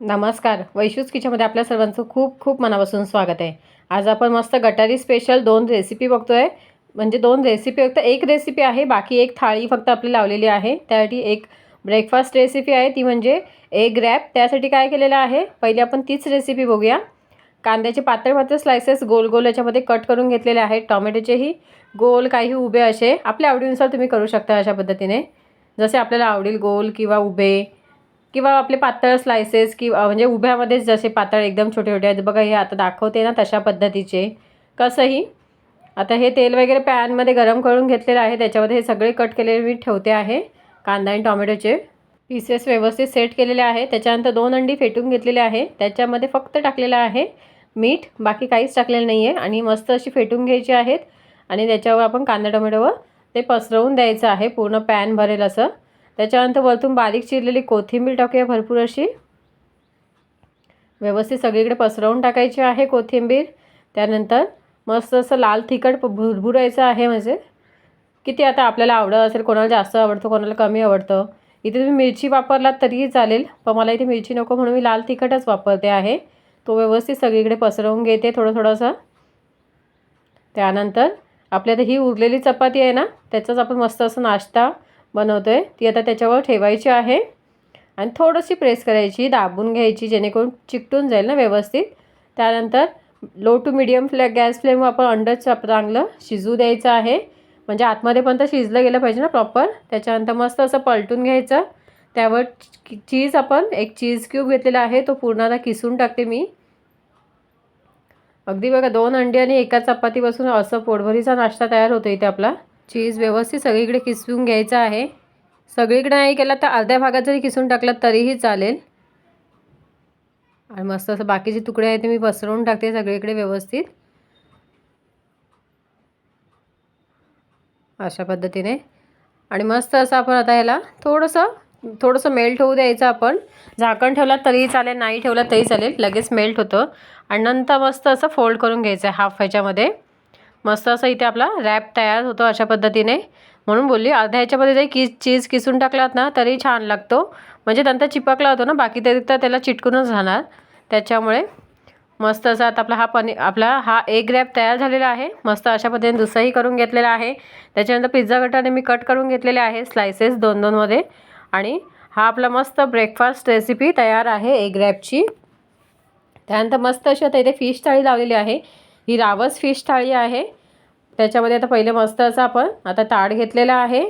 नमस्कार. वैशूज किचनमध्ये आपल्या सर्वांचं खूप खूप मनापासून स्वागत आहे. आज आपण मस्त गटारी स्पेशल 2 रेसिपी बघतोय. म्हणजे 2 रेसिपी फक्त एक रेसिपी आहे, बाकी एक थाळी फक्त आपली लावलेली आहे. त्यासाठी एक ब्रेकफास्ट रेसिपी आहे, ती म्हणजे एग रॅप. त्यासाठी काय केलेलं आहे, पहिले आपण तीच रेसिपी बघूया. कांद्याचे पातळ पातळ स्लाइसेस गोल गोल याच्यामध्ये कट करून घेतलेले आहेत. टोमॅटोचेही गोल, काही उभे असे आपल्या आवडीनुसार तुम्ही करू शकता अशा पद्धतीने. जसे आपल्याला आवडेल गोल किंवा उभे किंवा आपले पातळ स्लाइसेस किंवा म्हणजे उभ्यामध्येच जसे पातळ एकदम छोटे छोटे आहेत बघा, हे आता दाखवते ना तशा पद्धतीचे. कसंही आता हे तेल वगैरे पॅनमध्ये गरम करून घेतलेलं आहे. त्याच्यामध्ये हे सगळे कट केलेले मी ठेवते आहे. कांदा आणि टोमॅटोचे पीसेस व्यवस्थित सेट केलेले आहे. त्याच्यानंतर 2 अंडी फेटून घेतलेले आहे. त्याच्यामध्ये फक्त टाकलेलं आहे मीठ, बाकी काहीच टाकलेलं नाही आहे. आणि मस्त अशी फेटून घ्यायची आहेत. आणि त्याच्यावर आपण कांदा टोमॅटोवर ते पसरवून द्यायचं आहे, पूर्ण पॅन भरेल असं. त्याच्यानंतर वरतून बारीक चिरलेली कोथिंबीर टाकूया भरपूर अशी. व्यवस्थित सगळीकडे पसरवून टाकायची आहे कोथिंबीर. त्यानंतर मस्त असं लाल तिखट भुरभुरायचं आहे. म्हणजे किती आता आपल्याला आवडत असेल, कोणाला जास्त आवडतं कोणाला कमी आवडतं. इथे तुम्ही मिरची वापरलात तरीही चालेल, पण मला इथे मिरची नको म्हणून मी लाल तिखटच वापरते आहे. तो व्यवस्थित सगळीकडे पसरवून घेते थोडंसं. त्यानंतर आपल्या आता ही उरलेली चपाती आहे ना, त्याचाच आपण मस्त असं नाश्ता बनवतोय. ती आता त्याच्यावर ठेवायची आहे आणि थोडीशी प्रेस करायची, दाबून घ्यायची, जेणेकरून चिकटून जाईल ना व्यवस्थित. त्यानंतर लो टू मीडियम गॅस फ्लेमवर आपण अंडं चांगलं शिजू द्यायचं आहे. म्हणजे आतमध्ये पण तर शिजलं गेलं पाहिजे ना प्रॉपर. त्याच्यानंतर मस्त असं पलटून घ्यायचं. त्यावर चीज, आपण एक चीज क्यूब घेतलेला आहे, तो पूर्ण आता किसून टाकते मी. अगदी बघा 2 अंडी आणि एका चपातीपासून असं पोटभरीचा नाश्ता तयार होतो इथे आपला. चीज व्यवस्थित सगळीकडे किसून घ्यायचा आहे. सगळीकडे नाही केला तर अर्ध्या भागात जरी किसून टाकलात तरीही चालेल. आणि मस्त असं बाकीचे तुकडे आहेत ते मी पसरवून टाकते सगळीकडे व्यवस्थित अशा पद्धतीने. आणि मस्त असं आपण आता ह्याला थोडंसं मेल्ट होऊ द्यायचं. आपण झाकण ठेवलं तरीही चालेल, नाही ठेवलं तरी चालेल, लगेच मेल्ट होतं. आणि नंतर मस्त असं फोल्ड करून घ्यायचं आहे हाफ ह्याच्यामध्ये. मस्त असं इथे आपला रॅप तयार होतो अशा पद्धतीने. म्हणून बोलली अर्ध्या ह्याच्यामध्ये जरी चीज किसून टाकलात ना तरी छान लागतो. म्हणजे नंतर चिपकला होतो ना, बाकी तरी तर त्याला चिटकूनच राहणार. त्याच्यामुळे मस्त असं आता आपला हा एग रॅप तयार झालेला आहे. मस्त अशा पद्धतीने दुसराही करून घेतलेला आहे. त्याच्यानंतर पिझ्झा कटरने मी कट करून घेतलेले आहे स्लाइसेस 2-2 मध्ये. आणि हा आपला मस्त ब्रेकफास्ट रेसिपी तयार आहे एग रॅपची. त्यानंतर मस्त अशी आता इथे फिश थाळी लावलेली आहे. ही रावस फिश थाळी आहे. त्याच्यामध्ये आता पहिले मस्त असं आपण आता ताट घेतलेलं आहे.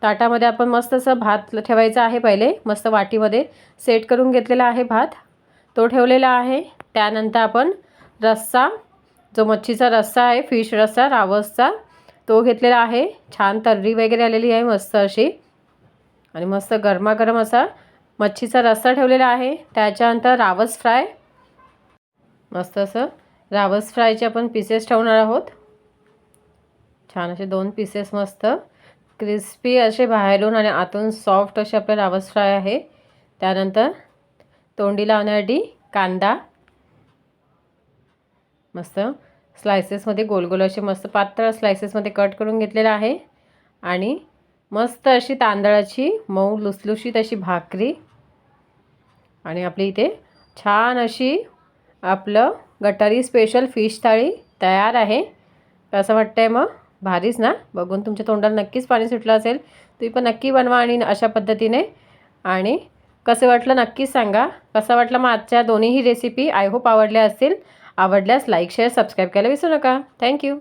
ताटामध्ये आपण मस्त असं भात ठेवायचा आहे. पहिले मस्त वाटीमध्ये सेट करून घेतलेला आहे भात, तो ठेवलेला आहे. त्यानंतर आपण रस्सा, जो मच्छीचा रस्सा आहे, फिश रस्सा रावसचा, तो घेतलेला आहे. छान तर्री वगैरे आलेली आहे मस्त अशी. आणि मस्त गरमागरम असा मच्छीचा रस्सा ठेवलेला आहे. त्याच्यानंतर रावस फ्राय, मस्त असं रावस फ्रायचे आपण पीसेस ठेवणार आहोत. छान असे 2 पीसेस मस्त क्रिस्पी असे बाहेरून आणि आतून सॉफ्ट असे आपले रावस फ्राय आहे. त्यानंतर तोंडी लावण्यासाठी कांदा मस्त स्लायसेसमध्ये गोल गोल असे मस्त पातळ स्लायसेसमध्ये कट करून घेतलेला आहे. आणि मस्त अशी तांदळाची मऊ लुसलुशीत अशी भाकरी. आणि आपली इथे छान अशी आपलं गटारी स्पेशल फिश थाळी तयार आहे. कसं वाटतंय मग? भारीच ना? बघून तुमच्या तोंडाला नक्कीच पाणी सुटलं असेल. तुम्ही पण नक्की बनवा आणि अशा पद्धतीने. आणि कसं वाटलं नक्कीच सांगा. कसं वाटलं मग आजच्या दोन्हीही रेसिपी? आय होप आवडल्या असतील. आवडल्यास लाईक शेअर सबस्क्राईब करायला विसरू नका. थँक्यू.